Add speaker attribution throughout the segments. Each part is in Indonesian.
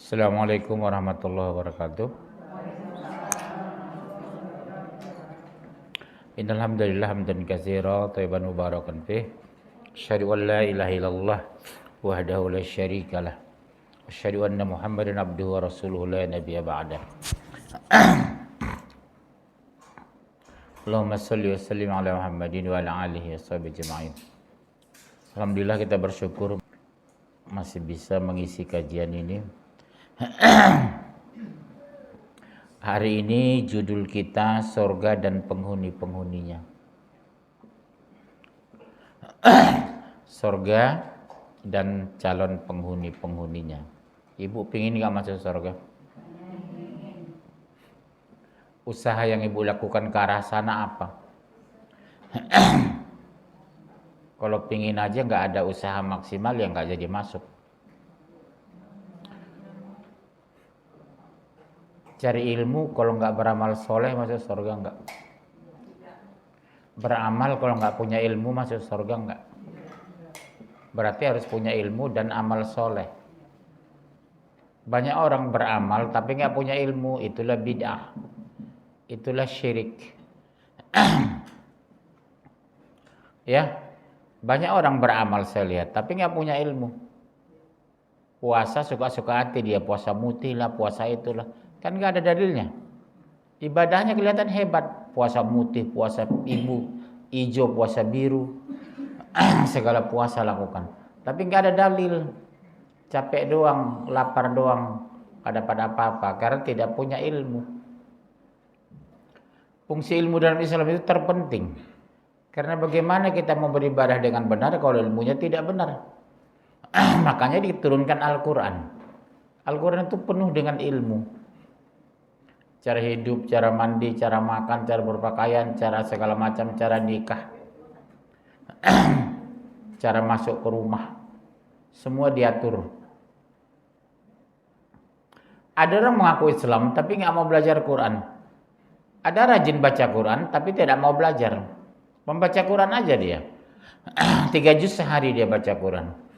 Speaker 1: Assalamualaikum warahmatullahi wabarakatuh. Innal hamdalillah hamdan katsira thayyiban mubarakan fih. Asyhadu an la ilaha illallah wahdahu la syarikalah. Asyhadu anna Muhammadan abduhu wa rasuluhu la nabiyya ba'dah. Allahumma shalli wa sallim ala Muhammadin wa ala alihi washabihi ajma'in. Alhamdulillah kita bersyukur masih bisa mengisi kajian ini. Hari ini judul kita surga dan penghuni-penghuninya. Surga dan calon penghuni-penghuninya. Ibu pingin gak masuk surga? Usaha yang ibu lakukan ke arah sana apa? Kalau pingin aja gak ada usaha maksimal ya gak jadi masuk. Cari ilmu kalau nggak beramal soleh masuk surga nggak? Beramal kalau nggak punya ilmu masuk surga nggak? Berarti harus punya ilmu dan amal soleh. Banyak orang beramal tapi nggak punya ilmu, itulah bid'ah, itulah syirik. Ya, banyak orang beramal saya lihat tapi nggak punya ilmu. Puasa suka-suka hati dia, puasa mutih lah, puasa itulah. Kan nggak ada dalilnya. Ibadahnya kelihatan hebat. Puasa mutih, puasa hijau, puasa biru. Segala puasa lakukan. Tapi nggak ada dalil. Capek doang, lapar doang. Nggak dapat apa-apa. Karena tidak punya ilmu. Fungsi ilmu dalam Islam itu terpenting. Karena bagaimana kita mau beribadah dengan benar kalau ilmunya tidak benar. Makanya diturunkan Al-Quran. Al-Quran itu penuh dengan ilmu. Cara hidup, cara mandi, cara makan, cara berpakaian, cara segala macam, cara nikah, cara masuk ke rumah, semua diatur. Ada orang mengaku Islam tapi nggak mau belajar Quran. Ada rajin baca Quran tapi tidak mau belajar. Membaca Quran aja dia. 3 juz sehari dia baca Quran.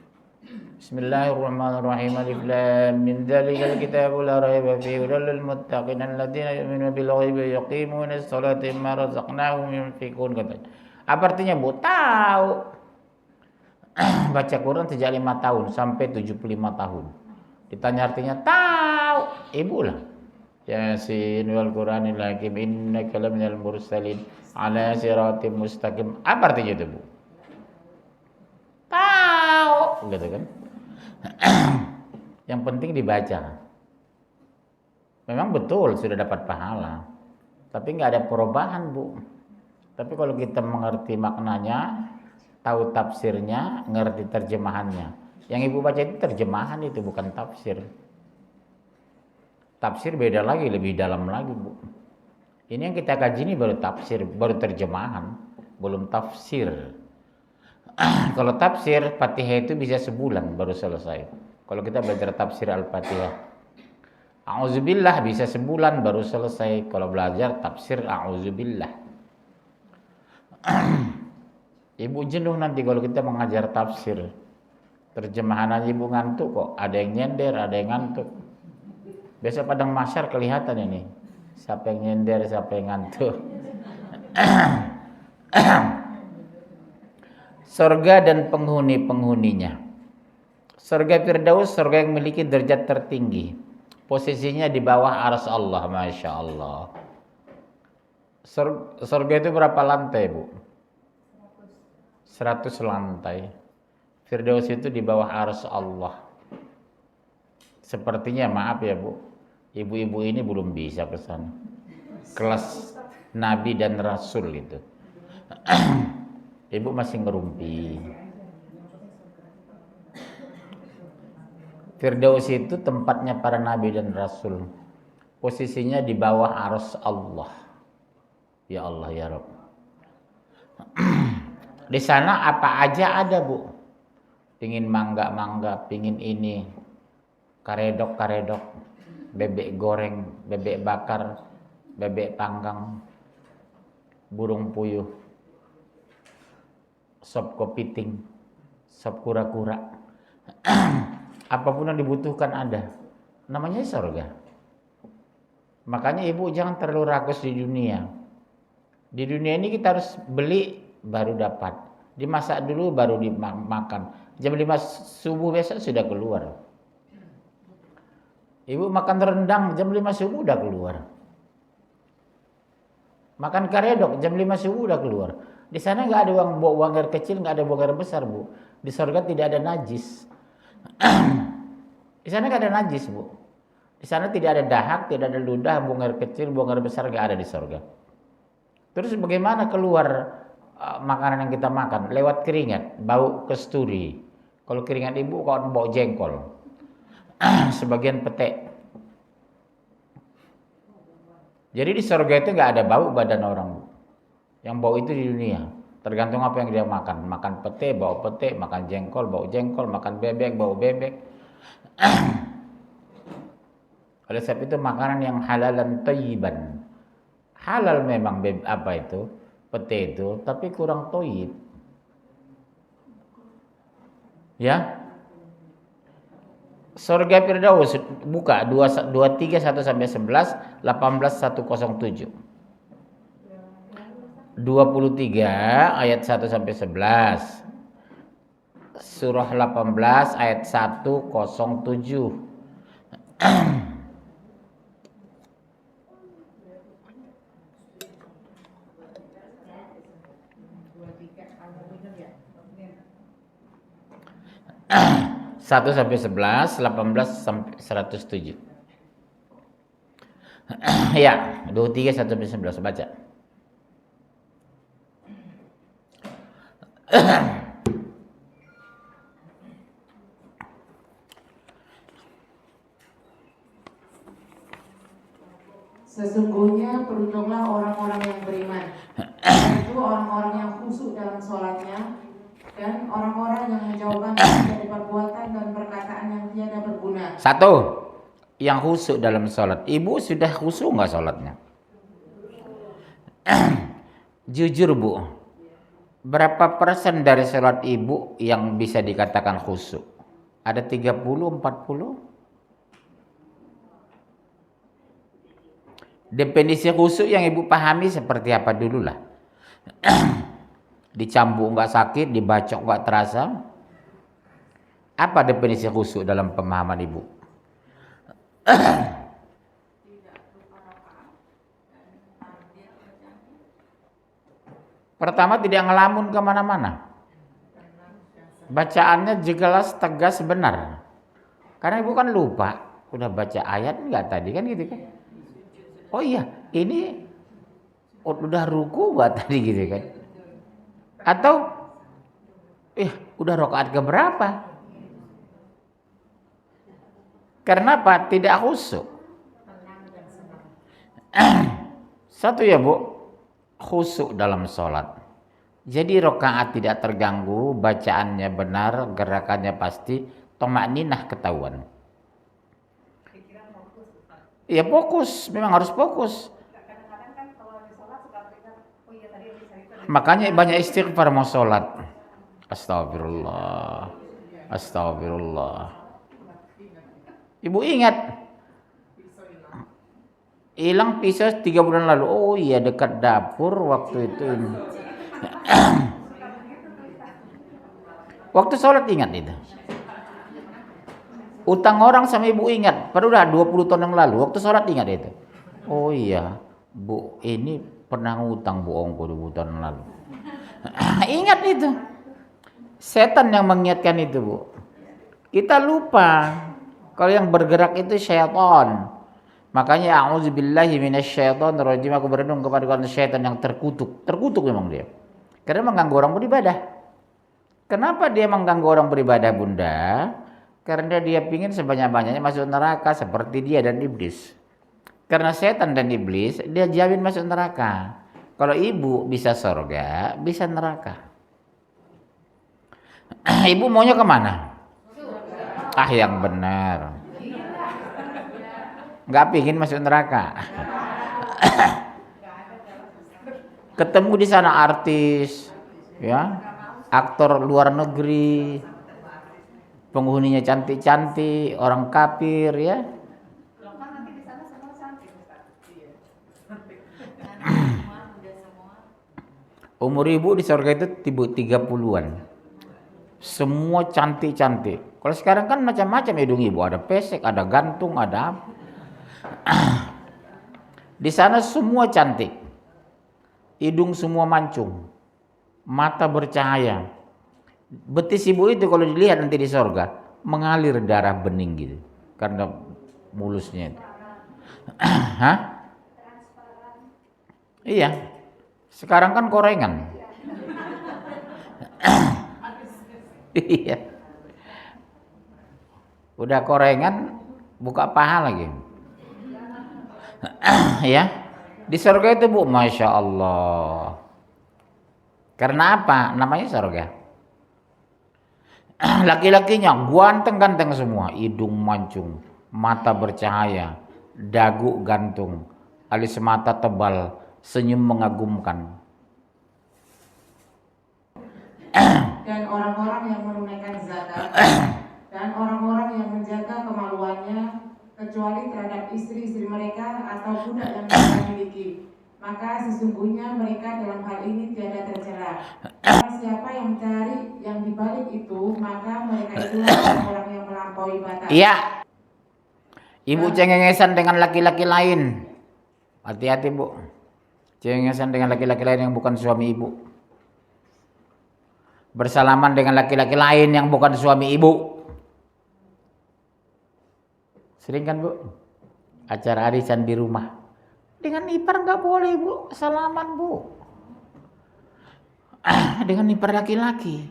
Speaker 1: Bismillahirrahmanirrahim. Alif lam mim dzalikal kitabu la raiba fihi hudal lil muttaqin alladziina yu'minuuna bil ghaibi wa yuqiimuuna as-salata wa mimmaa razaqnaahum yunfiqun. Apa artinya, Bu? Tahu. Baca Quran sejak 5 tahun sampai 75 tahun. Ditanya artinya, tahu. Ibu lah. Yasin wal Qur'anil hakim innaka laminal mursalin ala siratim mustaqim. Apa artinya itu, Bu? Tahu, gitu kan? Yang penting dibaca. Memang betul sudah dapat pahala, tapi nggak ada perubahan, Bu. Tapi kalau kita mengerti maknanya, tahu tafsirnya, ngerti terjemahannya. Yang Ibu baca itu terjemahan, itu bukan tafsir. Tafsir beda lagi, lebih dalam lagi, Bu. Ini yang kita kaji ini baru tafsir, baru terjemahan, belum tafsir. Kalau tafsir Fatihah itu bisa sebulan baru selesai. Kalau kita belajar tafsir Al-Fatihah, A'udzubillah bisa sebulan baru selesai. Kalau belajar tafsir A'udzubillah. Ibu jenuh nanti kalau kita mengajar tafsir. Terjemahan aja Ibu ngantuk kok. Ada yang nyender, ada yang ngantuk. Besok padang mahsyar kelihatan ini. Siapa yang nyender, siapa yang ngantuk. Surga dan penghuni-penghuninya. Surga Firdaus, surga yang memiliki derajat tertinggi. Posisinya di bawah arsy Allah, Masya Allah. Surga itu berapa lantai, Bu? 100 lantai. Firdaus itu di bawah arsy Allah. Sepertinya, maaf ya, Bu, ibu-ibu ini belum bisa ke sana. Kelas Nabi dan Rasul itu. Ibu masih ngerumpi. Firdaus itu tempatnya para nabi dan rasul. Posisinya di bawah arsy Allah. Ya Allah ya Rabb. Di sana apa aja ada, Bu. Pingin mangga, pingin ini. Karedok, bebek goreng, bebek bakar, bebek panggang, burung puyuh, sop kepiting, sop kura-kura. Apapun yang dibutuhkan ada. namanya surga. Makanya ibu jangan terlalu rakus di dunia. Di dunia ini kita harus beli baru dapat. Dimasak dulu baru dimakan. Jam 5 subuh besok sudah keluar. Ibu makan rendang jam 5 subuh udah keluar. Makan karedok jam 5 subuh udah keluar. Di sana nggak ada buang air kecil, nggak ada buang air besar, Bu. Di surga tidak ada najis. Di sana nggak ada najis, Bu. Di sana tidak ada dahak, tidak ada ludah, buang air kecil, buang air besar nggak ada di surga. Terus bagaimana keluar makanan yang kita makan? Lewat keringat, bau kesturi. Kalau keringat ibu, kalau bau jengkol. Sebagian petek. Jadi di surga itu nggak ada bau badan orang. Yang bau itu di dunia. Tergantung apa yang dia makan. Makan pete, bau pete. Makan jengkol, bau jengkol. Makan bebek, bau bebek. Oleh sebab itu makanan yang halalan thayyiban. Halal memang pete itu, tapi kurang thayyib. Ya. Surga Firdaus buka 23 1 sampai 11 18 107. 23 ayat 1 sampai 11. Surah 18 ayat 107. Satu sampai 11, 18 sampai 107. Ya, 23 1 sampai 11 baca.
Speaker 2: Sesungguhnya beruntuklah orang-orang yang beriman, yaitu orang-orang yang khusyuk dalam sholatnya, dan orang-orang yang menjauhkan diri dari perbuatan dan perkataan yang tiada berguna.
Speaker 1: Satu, yang khusyuk dalam sholat. Ibu sudah khusyuk nggak sholatnya? Jujur Bu, berapa persen dari sholat ibu yang bisa dikatakan khusyuk? Ada 30, 40? Definisi khusyuk yang ibu pahami seperti apa dulu lah. Dicambuk nggak sakit, dibacok nggak terasa. Apa definisi khusyuk dalam pemahaman ibu? Pertama, tidak ngelamun kemana-mana. Bacaannya jelas, tegas, benar. Karena ibu kan lupa, udah baca ayat nggak tadi kan gitu kan? Oh iya, ini udah ruku nggak tadi gitu kan? Atau udah rakaat keberapa? Karena apa? Tidak khusyuk. Satu ya Bu, khusyuk dalam sholat. Jadi rakaat tidak terganggu, bacaannya benar, gerakannya pasti, thama'ninah ketahuan. Ya fokus, memang harus fokus. Makanya banyak istighfar mau sholat. Astagfirullah, astagfirullah. Ibu ingat, hilang pisau 3 bulan lalu. Oh iya, dekat dapur waktu itu. Waktu sholat ingat itu. Utang orang sama ibu ingat. Padahal udah 20 tahun yang lalu. Waktu sholat ingat itu. Oh iya, Bu, ini pernah ngutang Bu Ongko 20 tahun yang lalu. Ingat itu. Setan yang mengingatkan itu Bu. Kita lupa. Kalau yang bergerak itu syaitan. Makanya a'udzubillahi minasyaitonirrajim, aku berlindung kepada syaitan yang terkutuk. Terkutuk memang dia. Karena mengganggu orang beribadah. Kenapa dia mengganggu orang beribadah, Bunda? Karena dia ingin sebanyak-banyaknya masuk neraka seperti dia dan iblis. Karena setan dan iblis, dia jamin masuk neraka. Kalau ibu bisa surga, bisa neraka. Ibu maunya kemana? Ah, yang benar. Nggak pingin masuk neraka. Ketemu di sana artis, ya, aktor luar negeri, penghuninya cantik-cantik, orang kafir, ya. Umur ibu di surga itu 30-an. Semua cantik-cantik. Kalau sekarang kan macam-macam hidung ibu, ada pesek, ada gantung, ada apa. Di sana semua cantik. Hidung semua mancung. Mata bercahaya. Betis ibu itu kalau dilihat nanti di surga mengalir darah bening gitu. Karena mulusnya itu. Hah? Iya. Sekarang kan korengan. Iya. Udah korengan, buka paha lagi. Ya. Di surga itu Bu, Masya Allah. Karena apa? Namanya surga. Laki-lakinya ganteng-ganteng semua. Hidung mancung, mata bercahaya, dagu gantung, alis mata tebal, senyum mengagumkan.
Speaker 2: Dan orang-orang yang menunaikan zakat dan orang-orang yang menjaga kemaluannya kecuali terhadap istri-istri mereka atau budak yang mereka miliki, maka sesungguhnya mereka dalam hal ini tiada tercela. Karena siapa yang mencari yang dibalik itu, maka mereka itulah orang yang melampaui batas.
Speaker 1: Iya. Ibu cengengesan dengan laki-laki lain. Hati-hati Bu. Cengengesan dengan laki-laki lain yang bukan suami ibu. Bersalaman dengan laki-laki lain yang bukan suami ibu. Sering kan Bu? Acara arisan di rumah. Dengan ipar nggak boleh Bu, salaman Bu. Dengan ipar laki-laki.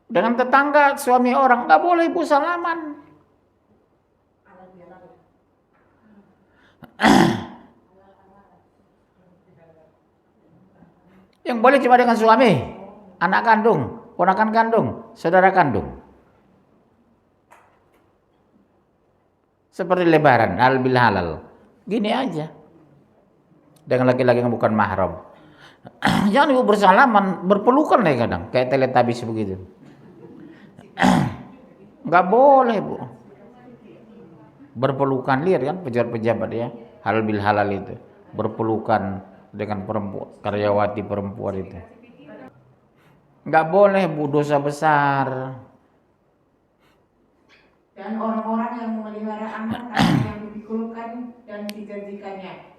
Speaker 1: Dengan tetangga suami orang nggak boleh Bu salaman. Yang boleh cuma dengan suami, anak kandung, ponakan kandung, saudara kandung. Seperti lebaran, halal bil halal. Gini aja. Dengan laki-laki yang bukan mahram. Jangan ibu bersalaman, berpelukan lah kadang, kayak Teletubbies begitu. Nggak boleh Bu. Berpelukan, lihat kan pejabat-pejabat ya, halal bil halal itu. Berpelukan dengan perempuan, karyawati perempuan itu. Nggak boleh Bu, dosa besar.
Speaker 2: Dan orang-orang yang memelihara anak-anak yang dipikulkan dan dijanjikannya.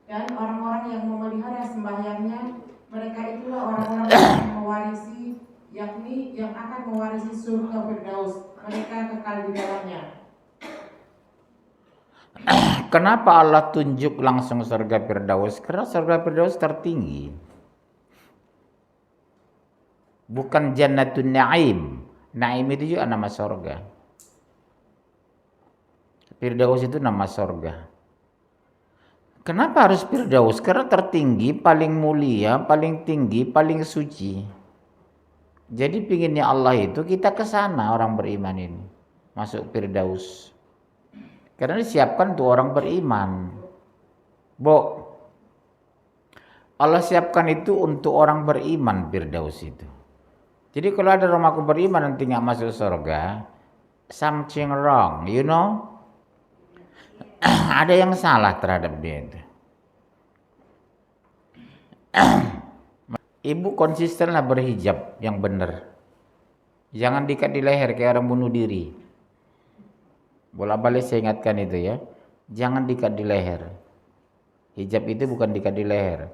Speaker 2: Dan orang-orang yang memelihara sembahyangnya, mereka itulah orang-orang yang mewarisi, yakni yang akan mewarisi surga Firdaus. Mereka kekal di dalamnya.
Speaker 1: Kenapa Allah tunjuk langsung surga Firdaus? Karena surga Firdaus tertinggi. Bukan Jannatun Naim. Naim itu juga nama surga. Firdaus itu nama surga. Kenapa harus Firdaus? Karena tertinggi, paling mulia, paling tinggi, paling suci. Jadi pinginnya Allah itu kita ke sana orang beriman ini. Masuk Firdaus. Karena disiapkan untuk orang beriman. Bu, Allah siapkan itu untuk orang beriman Firdaus itu. Jadi kalau ada rumahku beriman nanti nggak masuk surga, something wrong, you know? Ada yang salah terhadap dia itu. Ibu konsistenlah berhijab yang benar. Jangan diikat di leher kayak orang bunuh diri. Bolak-balik saya ingatkan itu ya. Jangan diikat di leher. Hijab itu bukan diikat di leher.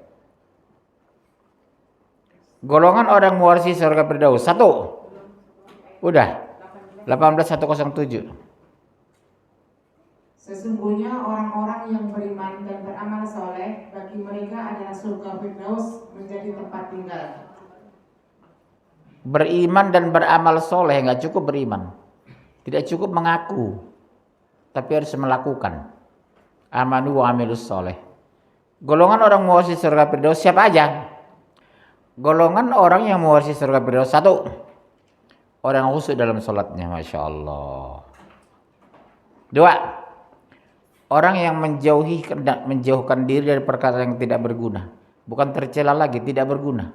Speaker 1: Golongan orang mewarisi surga Firdaus. 1. Udah. 18107.
Speaker 2: Sesungguhnya orang-orang yang beriman dan beramal soleh, bagi mereka adalah surga Firdaus menjadi tempat tinggal.
Speaker 1: Beriman dan beramal soleh, nggak cukup beriman. Tidak cukup mengaku. Tapi harus melakukan. Amanu wa amilus soleh. Golongan orang mewarisi surga Firdaus siapa aja? Golongan orang yang mewarisi surga Firdaus. 1. Orang yang khusyuk dalam sholatnya. Masya Allah. 2. Orang yang menjauhkan diri dari perkara yang tidak berguna. Bukan tercela lagi, tidak berguna.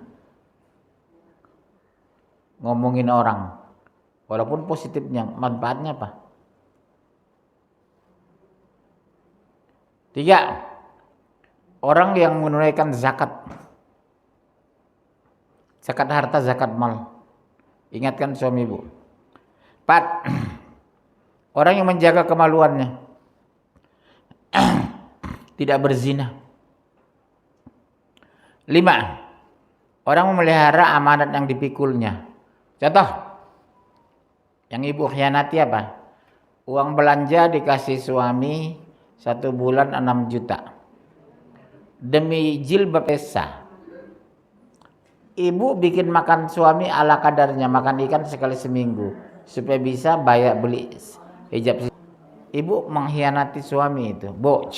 Speaker 1: Ngomongin orang. Walaupun positifnya, manfaatnya apa? 3. orang yang menunaikan zakat. Zakat harta, zakat mal. Ingatkan suami ibu. 4. Orang yang menjaga kemaluannya. Tidak berzina. 5. Orang memelihara amanat yang dipikulnya. Contoh, yang ibu khianati apa? Uang belanja dikasih suami 1 bulan 6 juta. Demi jilbab Esa. Ibu bikin makan suami ala kadarnya, makan ikan sekali seminggu supaya bisa bayar beli hijab. Ibu mengkhianati suami itu. Bu,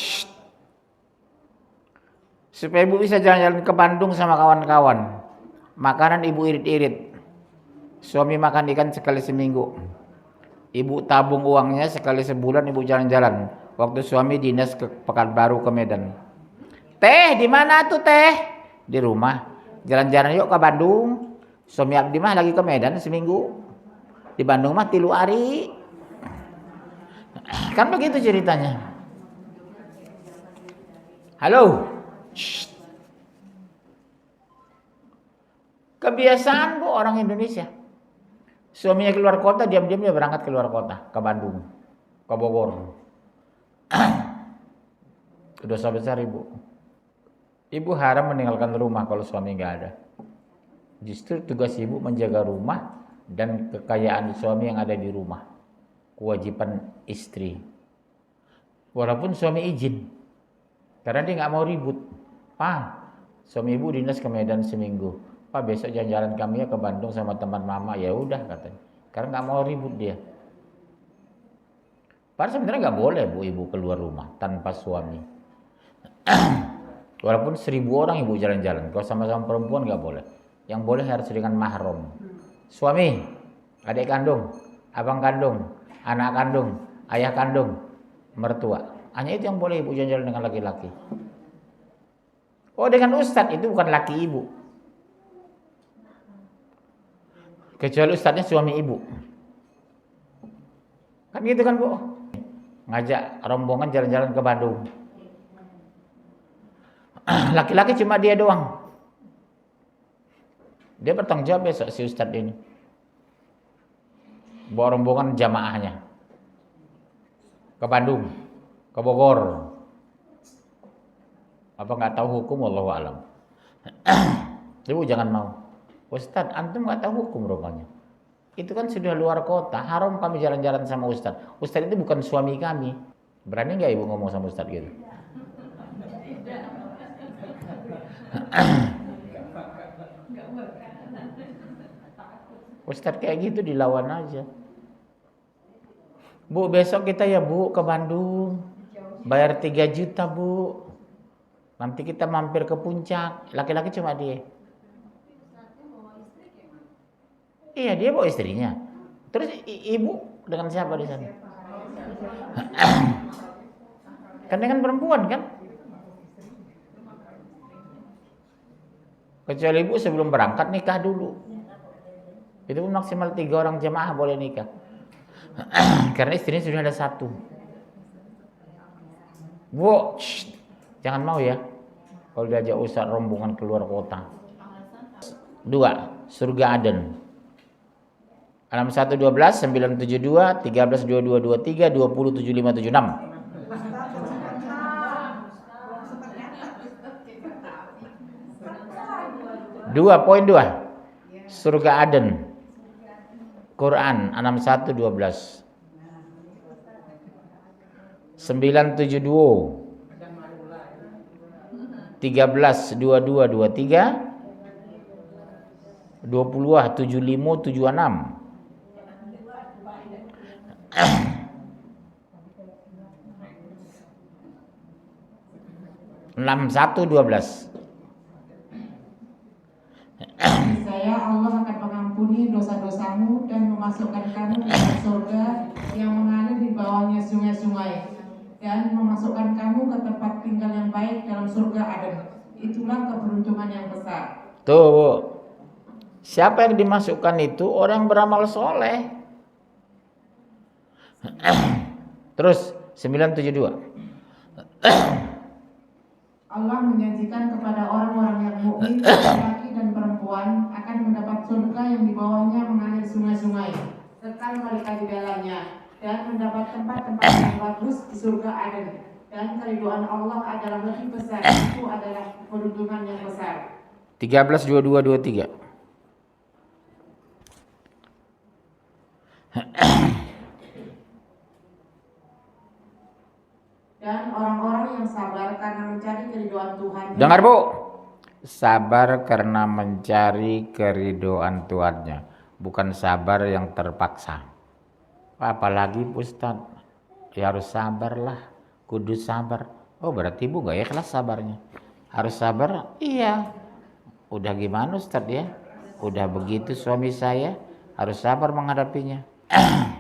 Speaker 1: supaya ibu bisa jalan-jalan ke Bandung sama kawan-kawan. Makanan ibu irit-irit. Suami makan ikan sekali seminggu. Ibu tabung uangnya sekali sebulan ibu jalan-jalan. Waktu suami dinas ke Pekanbaru ke Medan. Teh, di mana tuh teh? Di rumah. Jalan-jalan yuk ke Bandung. Suami abdi mah lagi ke Medan seminggu. Di Bandung mah 3 hari. Kan begitu ceritanya. Halo. Shh. Kebiasaan bu orang Indonesia. Suaminya keluar kota, diam-diam dia berangkat keluar kota. Ke Bandung. Ke Bogor. Dosa besar ibu. Ibu haram meninggalkan rumah kalau suami nggak ada. Justru tugas ibu menjaga rumah dan kekayaan suami yang ada di rumah. Kewajiban istri. Walaupun suami izin. Karena dia nggak mau ribut. Pak, suami ibu dinas ke Medan seminggu. Pak, besok jalan-jalan kami ya ke Bandung sama teman mama. Ya udah katanya. Karena nggak mau ribut dia. Padahal sebenarnya nggak boleh bu ibu keluar rumah tanpa suami. Walaupun 1000 orang ibu jalan-jalan, kalau sama-sama perempuan nggak boleh. Yang boleh harus dengan mahram. Suami, adik kandung, abang kandung, anak kandung, ayah kandung, mertua. Hanya itu yang boleh ibu jalan-jalan dengan laki-laki. Oh, dengan ustadz itu bukan laki ibu. Kecuali ustadznya suami ibu. Kan gitu kan bu? Ngajak rombongan jalan-jalan ke Bandung. Laki-laki cuma dia doang. Dia bertanggung jawab besok si ustadz ini. Bawa rombongan jamaahnya. Ke Bandung. Ke Bogor. Apa nggak tahu hukum? Wallahu alam. Ibu jangan mau. Ustadz, antum nggak tahu hukum rupanya. Itu kan sudah luar kota. Haram kami jalan-jalan sama ustadz. Ustadz itu bukan suami kami. Berani nggak ibu ngomong sama ustadz gitu? Ustadz kayak gitu dilawan aja. Bu, besok kita ya bu ke Bandung. Bayar 3 juta bu. Nanti kita mampir ke puncak. Laki-laki cuma dia. Iya, dia bawa istrinya. Terus ibu dengan siapa di sana? Kan dengan perempuan kan? Kecuali ibu sebelum berangkat nikah dulu. Itu pun maksimal 3 orang jemaah boleh nikah. Karena istrinya sudah ada 1. Bu, jangan mau ya. Kalau diajak ustaz rombongan keluar kota. 2. Surga Aden. Alam 1, 12, 972, 13, 22, 23, 20, 75, 76. 2.2 Surga Aden. Quran 61 12. 972 13 22 23 20 75 76. 61 12.
Speaker 2: Saya Allah akan mengampuni dosa-dosamu dan memasukkan kamu ke dalam surga yang mengalir di bawahnya sungai-sungai dan memasukkan kamu ke tempat tinggal yang baik dalam surga Aden. Itulah keberuntungan yang besar.
Speaker 1: Tuh bu, siapa yang dimasukkan itu orang beramal soleh. Terus 972.
Speaker 2: Allah menjanjikan kepada orang-orang yang mukmin, laki-laki dan perempuan akan mendapat surga yang di bawahnya mengalir sungai-sungai, kekal mereka di dalamnya, dan mendapat tempat-tempat yang bagus di surga Aden. Dan keridhaan Allah adalah lebih besar, itu adalah keuntungan yang besar.
Speaker 1: 13, 22, 23.
Speaker 2: Dan orang-orang yang sabar karena mencari keridhaan Tuhan.
Speaker 1: Dengar Bu, sabar karena mencari keridhaan Tuhannya, bukan sabar yang terpaksa. Apalagi Ustaz, ya harus sabarlah, kudu sabar. Oh berarti Ibu gak ikhlas sabarnya. Harus sabar? Iya. Udah gimana Ustaz ya? Udah begitu suami saya, harus sabar menghadapinya.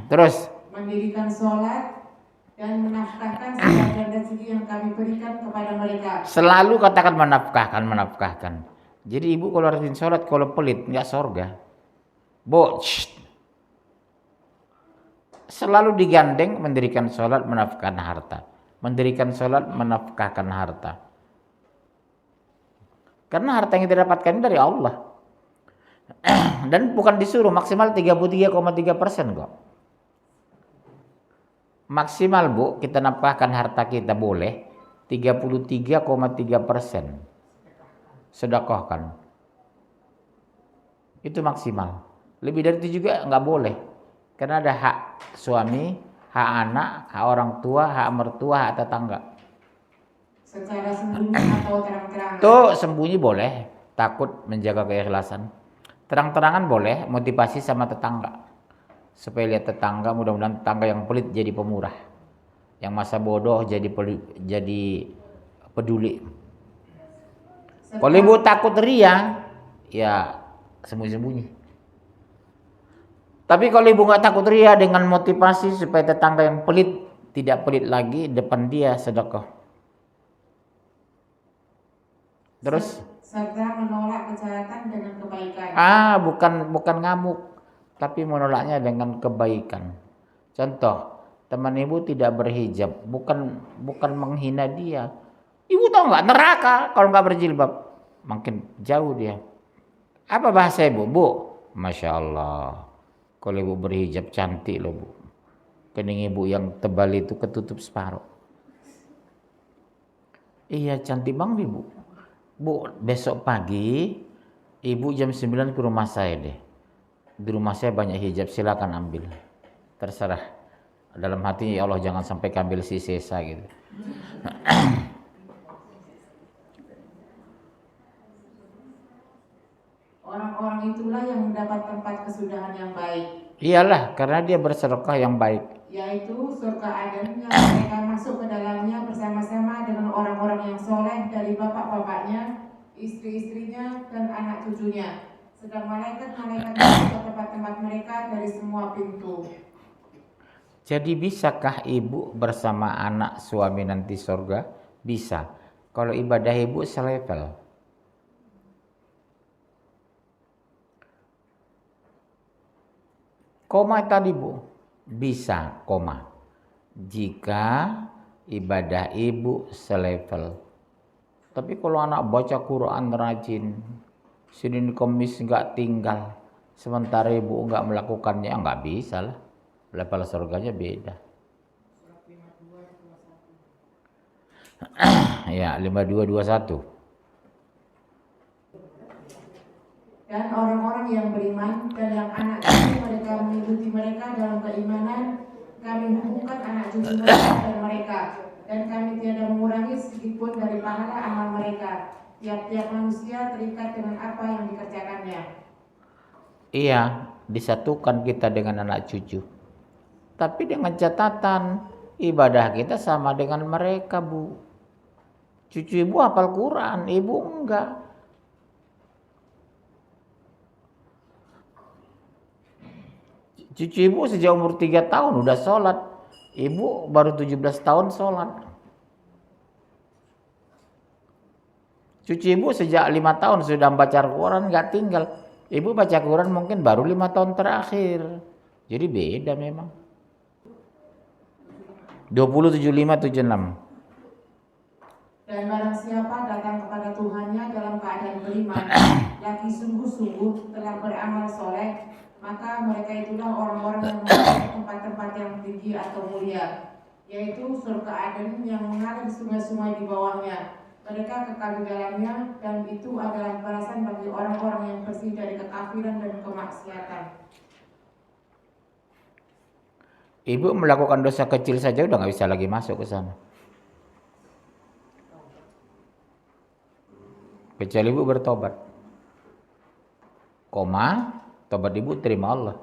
Speaker 1: Terus
Speaker 2: Mendirikan sholat dan menafkahkan sebagian rezeki yang kami berikan kepada mereka.
Speaker 1: selalu katakan menafkahkan. Jadi Ibu kalau rajin sholat, kalau pelit nggak sorga. Bu, selalu digandeng mendirikan sholat, menafkahkan harta. Mendirikan sholat, menafkahkan harta. Karena harta yang kita dapatkan dari Allah. Dan bukan disuruh, maksimal 33,3% kok. Maksimal Bu, kita nafkahkan harta kita boleh 33,3%. Sedekahkan. Itu maksimal. Lebih dari itu juga nggak boleh. Karena ada hak suami, hak anak, hak orang tua, hak mertua, hak tetangga.
Speaker 2: Secara sembunyi atau terang-terangan.
Speaker 1: Tuh sembunyi boleh, takut menjaga keikhlasan. Terang-terangan boleh, motivasi sama tetangga. Supaya lihat tetangga, mudah-mudahan tetangga yang pelit jadi pemurah. Yang masa bodoh jadi peduli. Kalau Ibu takut ria, ya sembunyi-sembunyi. Tapi kalau Ibu nggak takut ria, dengan motivasi supaya tetangga yang pelit tidak pelit lagi, depan dia sedekah. Terus?
Speaker 2: Serta menolak kejahatan dengan kebaikan.
Speaker 1: Bukan ngamuk, tapi menolaknya dengan kebaikan. Contoh, teman Ibu tidak berhijab, bukan menghina dia. Ibu tahu nggak, neraka kalau nggak berjilbab, makin jauh dia. Apa bahasa Ibu? Bu, Masya Allah, kalau Ibu berhijab cantik loh Bu. Kening Ibu yang tebal itu ketutup separuh. Iya cantik banget Ibu. Bu, besok pagi Ibu jam 9 ke rumah saya deh. Di rumah saya banyak hijab, silakan ambil. Terserah. Dalam hati ya Allah jangan sampai ambil si sisa gitu.
Speaker 2: Orang-orang itulah yang mendapat tempat kesudahan yang baik.
Speaker 1: Iyalah, karena dia bersedekah yang baik.
Speaker 2: Yaitu surga Aden yang mereka masuk ke dalamnya bersama-sama dengan orang-orang yang soleh dari bapak-bapaknya, istri-istrinya, dan anak cucunya. Sedang malaikat-malaikat itu ke tempat-tempat mereka dari semua pintu.
Speaker 1: Jadi bisakah Ibu bersama anak suami nanti surga? Bisa. Kalau ibadah Ibu selevel. Koma tadi Bu, bisa koma. Jika ibadah Ibu selevel. Tapi kalau anak baca Quran rajin, Senin Kamis nggak tinggal, sementara Ibu nggak melakukannya, nggak bisa lah. Level surganya beda. Ya, 5221.
Speaker 2: Dan orang-orang yang beriman dan yang anak cucu mereka mengikuti mereka dalam keimanan, kami hubungkan anak cucu mereka dan mereka, dan kami tiada mengurangi sedikitpun dari pahala amal mereka. Tiap-tiap manusia terikat dengan apa yang dikerjakannya.
Speaker 1: Iya, disatukan kita dengan anak cucu. Tapi dengan catatan ibadah kita sama dengan mereka Bu. Cucu Ibu hafal Quran, Ibu enggak. Cucu Ibu sejak umur 3 tahun udah sholat. Ibu baru 17 tahun sholat. Cucu Ibu sejak 5 tahun sudah baca Quran, nggak tinggal. Ibu baca Quran mungkin baru 5 tahun terakhir. Jadi beda memang. 20, 75, 76.
Speaker 2: Dan barang siapa datang kepada Tuhannya dalam keadaan beriman, lagi sungguh-sungguh telah beramal soleh, maka mereka itulah orang-orang yang memasuki tempat-tempat yang tinggi atau mulia, yaitu surga Aden yang mengalir sungai-sungai di bawahnya. Mereka kekal di dalamnya, dan itu adalah balasan bagi orang-orang yang bersih dari kekafiran dan kemaksiatan.
Speaker 1: Ibu melakukan dosa kecil saja udah nggak bisa lagi masuk ke sana. Kecuali ibu bertobat. Tobat ibu terima Allah.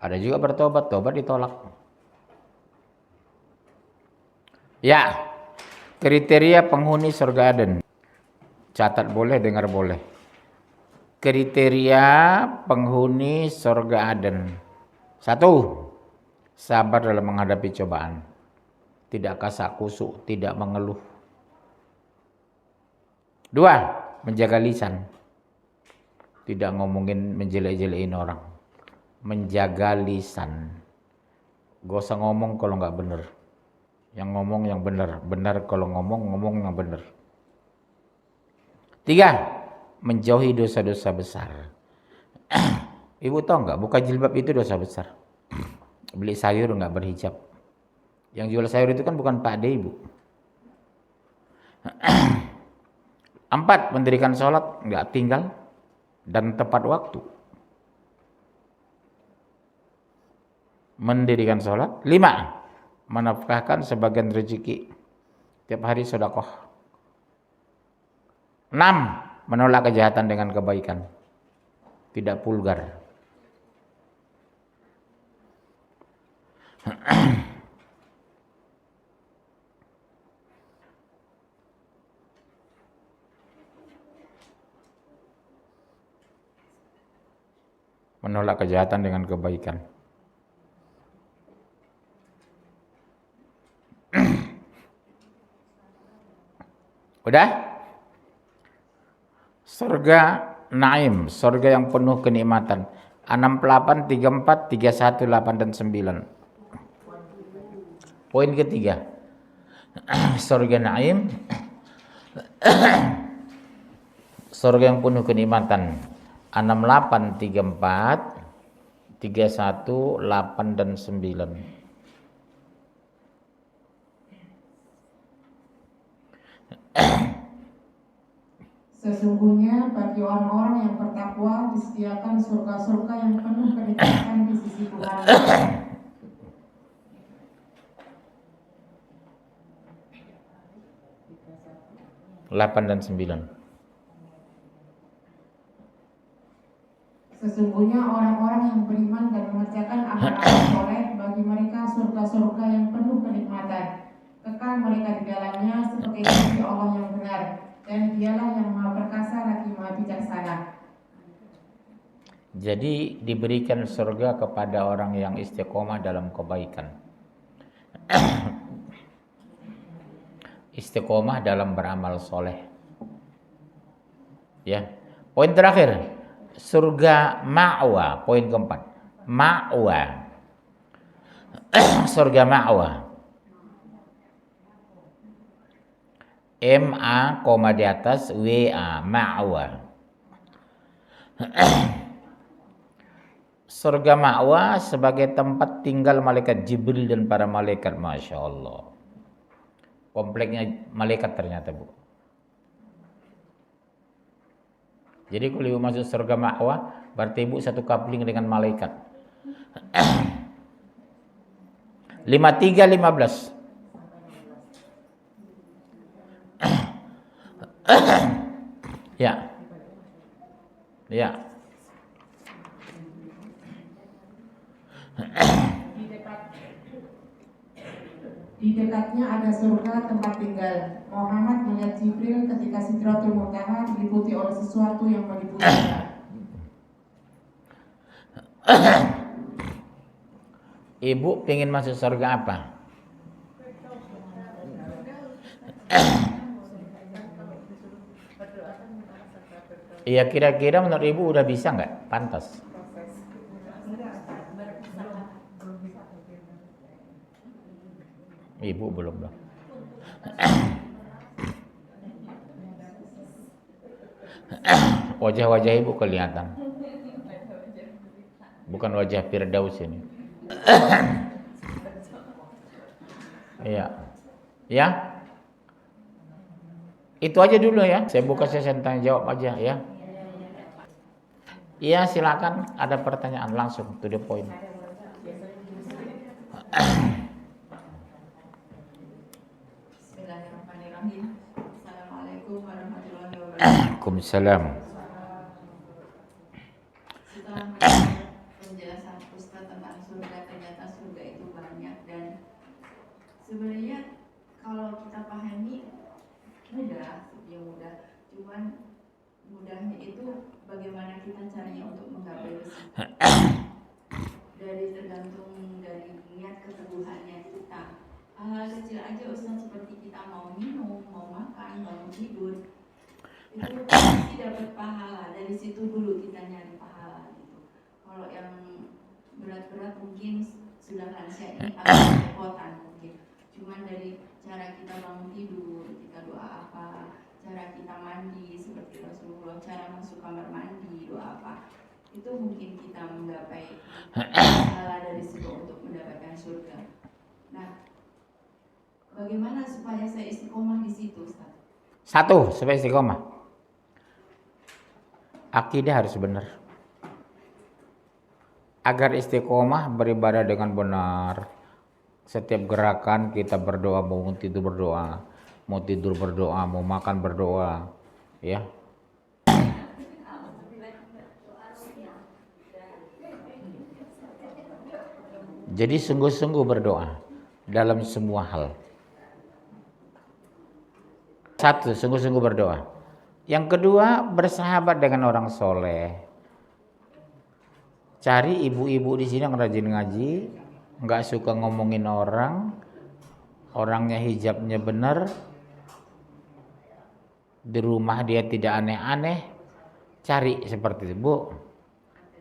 Speaker 1: Ada juga bertobat, tobat ditolak. Ya, kriteria penghuni surga Aden. Catat boleh, dengar boleh. Kriteria penghuni surga Aden. 1, sabar dalam menghadapi cobaan. Tidak kasak kusuk, tidak mengeluh. 2, menjaga lisan. Tidak ngomongin menjelek-jelekin orang. Menjaga lisan. Gak usah ngomong kalau nggak bener. Yang ngomong yang bener. Benar kalau ngomong yang bener. 3, menjauhi dosa-dosa besar. Ibu tahu nggak, buka jilbab itu dosa besar. Beli sayur nggak berhijab. Yang jual sayur itu kan bukan Pak D, Ibu. 4, mendirikan sholat nggak tinggal dan tepat waktu. Mendirikan sholat. 5, menafkahkan sebagian rezeki. Tiap hari sedekah. 6, menolak kejahatan dengan kebaikan. Tidak vulgar. Menolak kejahatan dengan kebaikan. Udah? Surga Naim, surga yang penuh kenikmatan. 68, 34, 31, 8 dan 9. Poin ketiga. Surga Naim. Surga yang penuh kenikmatan. 68, 34, 31, 8 dan 9.
Speaker 2: Sesungguhnya bagi orang-orang yang bertakwa disediakan surga-surga yang penuh kenikmatan di sisi Tuhan.
Speaker 1: 8 dan 9.
Speaker 2: Sesungguhnya orang-orang yang beriman dan mengerjakan amal-amal soleh, bagi mereka surga-surga yang penuh kenikmatan. Kekal mereka di dalamnya seperti janji Allah yang benar, dan dialah yang maha perkasa lagi maha bijaksana.
Speaker 1: Jadi diberikan surga kepada orang yang istiqomah dalam kebaikan. Istiqomah dalam beramal soleh. Ya. Poin terakhir, surga ma'wa. Poin keempat, ma'wa. Surga ma'wa. M-A, koma di atas, W-A, ma'wa. Surga ma'wa sebagai tempat tinggal malaikat Jibril dan para malaikat. Masya Allah. Kompleknya malaikat ternyata, Bu. Jadi kalau ibu masuk surga ma'wa, berarti ibu satu coupling dengan malaikat. 53:15. Ya. Ya.
Speaker 2: Di dekatnya ada surga tempat tinggal. Muhammad melihat Jibril ketika Sidratul Muntaha diliputi oleh sesuatu yang meliputi.
Speaker 1: Ibu pengen masuk surga apa? Iya, kira-kira menurut ibu udah bisa nggak? Pantas. Ibu belum dong. Wajah-wajah ibu kelihatan. Bukan wajah Firdaus ini. Iya. Ya. Itu aja dulu ya. Saya buka sesi tanya jawab aja ya. Iya, silakan. Ada pertanyaan langsung to the point.
Speaker 2: Bismillahirrahmanirrahim. Assalamualaikum warahmatullahi wabarakatuh.
Speaker 1: Waalaikumsalam.
Speaker 2: Setelah mendengar penjelasan Ustaz tentang surga, ternyata surga itu banyak, dan sebenarnya kalau kita pahami mudah, ya mudah. Cuman mudahnya itu bagaimana kita caranya untuk menggapai itu. Dari tergantung dari niat keteguhannya kita. Hal kecil aja Ustaz, seperti kita mau minum, mau makan, bangun tidur, itu pasti dapat pahala. Dari situ dulu kita nyari pahala gitu. Kalau yang berat-berat mungkin sudah lansia ini agak kerepotan mungkin. Cuman dari cara kita bangun tidur, kita doa apa, cara kita mandi seperti Rasulullah, cara masuk kamar mandi, doa apa, itu mungkin kita menggapai pahala dari situ untuk mendapatkan surga. Nah, bagaimana supaya saya istiqomah di situ, Ustaz?
Speaker 1: Satu, supaya istiqomah. Akidah harus benar. Agar istiqomah beribadah dengan benar. Setiap gerakan kita berdoa, mau tidur berdoa, mau tidur berdoa, mau makan berdoa, ya. Jadi sungguh-sungguh berdoa dalam semua hal. Satu, sungguh-sungguh berdoa. Yang kedua, bersahabat dengan orang soleh. Cari ibu-ibu di sini yang rajin ngaji, nggak suka ngomongin orang, orangnya hijabnya benar, di rumah dia tidak aneh-aneh. Cari seperti itu. Bu,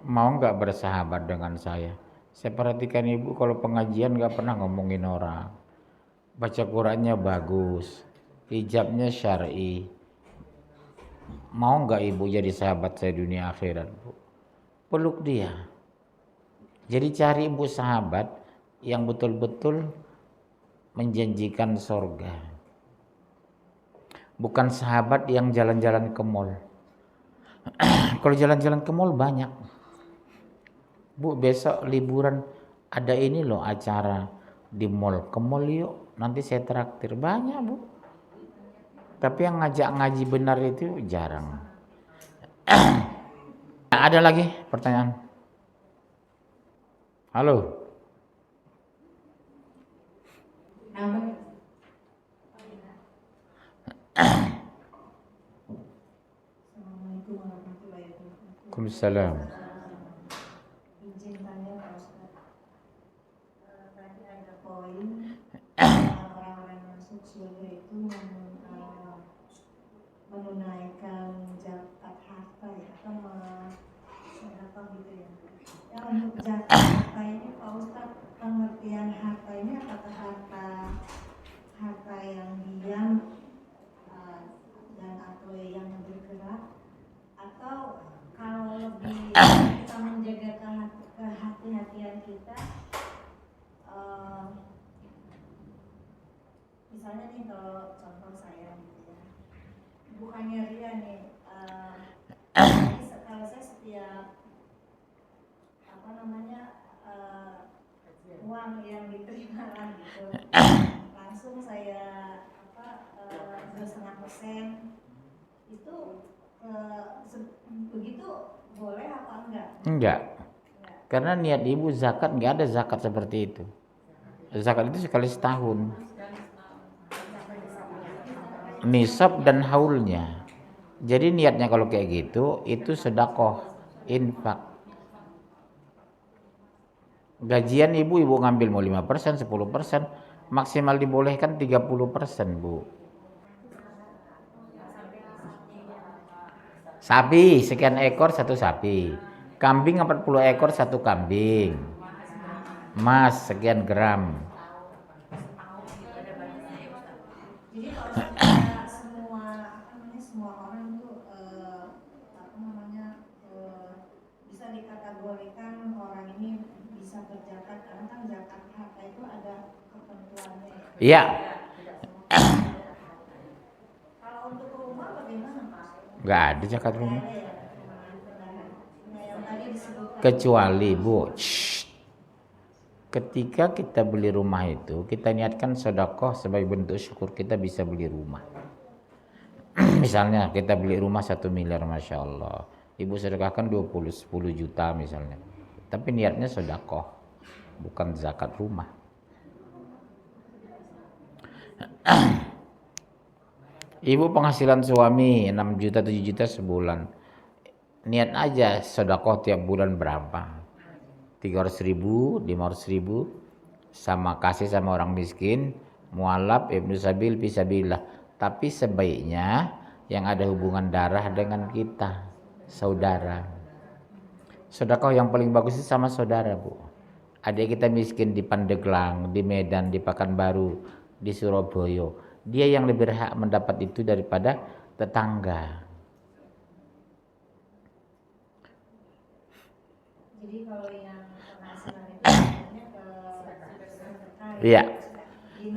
Speaker 1: mau nggak bersahabat dengan saya? Saya perhatikan ibu kalau pengajian nggak pernah ngomongin orang, baca Qurannya bagus, hijabnya syar'i. Mau nggak ibu jadi sahabat saya dunia akhirat, Bu? Peluk dia. Jadi cari ibu sahabat yang betul-betul menjanjikan surga. Bukan sahabat yang jalan-jalan ke mall. Kalau jalan-jalan ke mall banyak. Bu, besok liburan ada ini loh acara di mall. Ke mall yuk, nanti saya traktir. Banyak, Bu. Tapi yang ngajak ngaji benar itu jarang. Ada lagi pertanyaan? Halo.
Speaker 2: Assalamualaikum warahmatullahi wabarakatuh.
Speaker 1: Waalaikumsalam.
Speaker 2: Izin tanya Pak Ustaz. Tadi ada poin orang-orang yang masuk surga itu menunaikan zakat harta ya, atau sedekah gitu ya. Ya, untuk zakat harta ini Pak Ustaz, pengertian harta ini apakah harta yang diam dan atau yang bergerak, atau kalau lebih kita menjaga kehati-hatian kita, misalnya nih kalau contoh saya gitu ya, bukannya ria nih, kalau saya setiap uang yang diterima lah gitu, langsung saya 2,5% itu begitu boleh apa enggak?
Speaker 1: Enggak. Karena niat ibu zakat, enggak ada zakat seperti itu. Zakat itu sekali setahun. Nisab dan haulnya. Jadi niatnya kalau kayak gitu, itu sedekah, infak. Gajian ibu ngambil mau 5%, 10%, maksimal dibolehkan 30%, Bu. Sapi sekian ekor satu sapi, kambing 40 ekor satu kambing, emas sekian gram.
Speaker 2: Jadi kalau semua orang tuh
Speaker 3: zakat harta itu ada ketentuannya.
Speaker 1: Iya.
Speaker 3: Kalau untuk rumah bagaimana Pak?
Speaker 1: Nggak ada zakat rumah.
Speaker 3: Nah, yang tadi disebutkan.
Speaker 1: Kecuali Bu, ketika kita beli rumah itu, kita niatkan sedekah sebagai bentuk syukur kita bisa beli rumah. Misalnya kita beli rumah 1 miliar, Masya Allah. Ibu sedekahkan 10 juta misalnya. Tapi niatnya sedekah, bukan zakat rumah. Ibu penghasilan suami 6 juta, 7 juta sebulan. Niat aja sedekah tiap bulan berapa. 300.000, 500.000, sama kasih sama orang miskin, mualaf, ibnu sabil, fisabilillah. Tapi sebaiknya yang ada hubungan darah dengan kita, saudara. Sedekah yang paling bagus itu sama saudara, Bu. Adik kita miskin di Pandeglang, di Medan, di Pekanbaru, di Surabaya. Dia yang lebih berhak mendapat itu daripada tetangga.
Speaker 3: Jadi kalau yang penghasilan itu sebenarnya ke sedekah.
Speaker 1: Iya.
Speaker 3: Jadi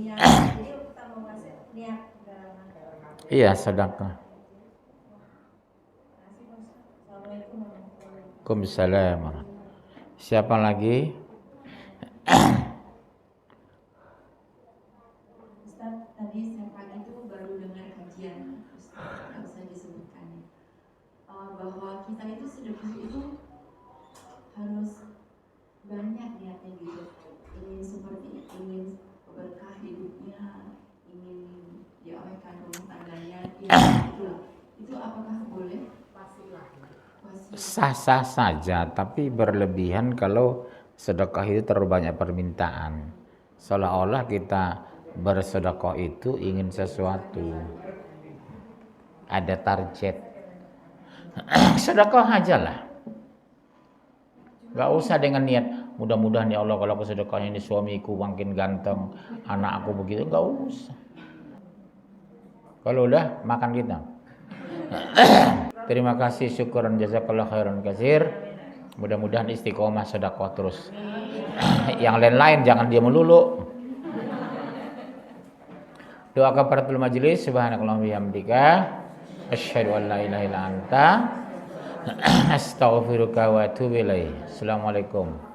Speaker 3: kita mau kasih niat dalam.
Speaker 1: Iya, sedekah.
Speaker 3: Assalamualaikum warahmatullahi wabarakatuh.
Speaker 1: Waalaikumsalam. Siapa lagi?
Speaker 2: Ustaz, tadi saya pagi itu baru dengar kajian, Ustaz, nggak usah disebutkan, bahwa kita itu sedekah itu harus banyak niatnya gitu. Ingin seperti ingin berkah hidupnya, ingin diawetkan rumah tangganya, itu apakah boleh?
Speaker 1: Sah-sah saja, tapi berlebihan kalau sedekah itu terlalu banyak permintaan. Seolah-olah kita bersedekah itu ingin sesuatu, ada target. Sedekah aja lah, gak usah dengan niat mudah-mudahan ya Allah kalau aku sedekahnya ini suamiku makin ganteng, anak aku begitu, gak usah. Kalau udah makan kita. Terima kasih, syukuran jazakallah khairan katsir. Mudah-mudahan istiqomah sedekah terus. Yang lain-lain jangan dia melulu. Doa kafaratul majelis, subhanakallahumma bihamdika asyhadu an la ilaha illa anta astaghfiruka wa atubu ilaik. Assalamualaikum.